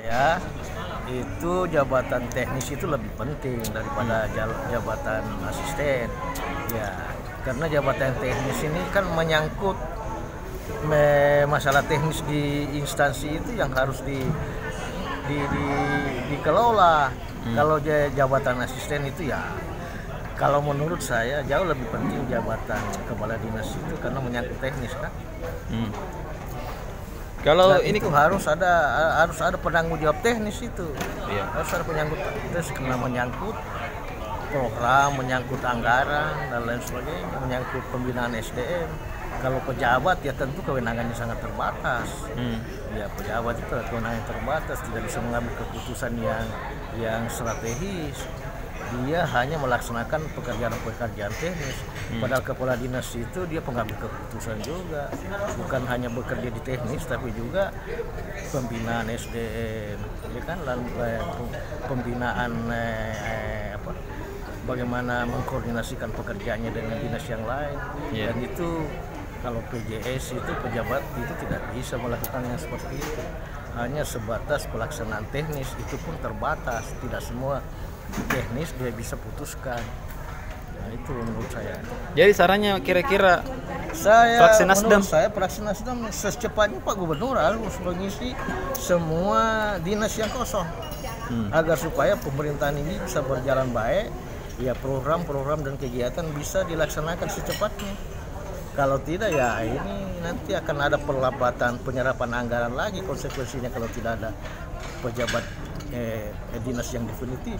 Ya, itu jabatan teknis itu lebih penting daripada jabatan asisten. Ya, karena jabatan teknis ini kan menyangkut masalah teknis di instansi itu yang harus dikelola. Kalau jabatan asisten itu ya, kalau menurut saya jauh lebih penting jabatan kepala dinas itu karena menyangkut teknis kan. Kalau Dan ini itu harus ada penanggung jawab teknis itu. Iya. Harus ada penanggung teknis karena menyangkut program, menyangkut anggaran dan lain sebagainya, menyangkut pembinaan SDM. Kalau pejabat ya tentu kewenangannya sangat terbatas. Ya pejabat itu kewenangannya terbatas, tidak bisa mengambil keputusan yang strategis. Dia hanya melaksanakan pekerjaan teknis. Padahal kepala dinas itu dia pengambil keputusan juga, bukan hanya bekerja di teknis tapi juga pembinaan SDM, ya kan, lalu pembinaan bagaimana mengkoordinasikan pekerjaannya dengan dinas yang lain. Dan itu kalau PJS itu pejabat itu tidak bisa melakukan yang seperti itu, hanya sebatas pelaksanaan teknis, itu pun terbatas, tidak semua teknis dia bisa putuskan. Nah, itu menurut saya. Jadi sarannya kira-kira Menurut saya fraksi Nasdem secepatnya Pak Gubernur harus mengisi semua dinas yang kosong agar supaya pemerintahan ini bisa berjalan baik. Ya program-program dan kegiatan bisa dilaksanakan secepatnya. Kalau tidak ya ini nanti akan ada perlambatan penyerapan anggaran lagi konsekuensinya kalau tidak ada pejabat dinas yang definitif.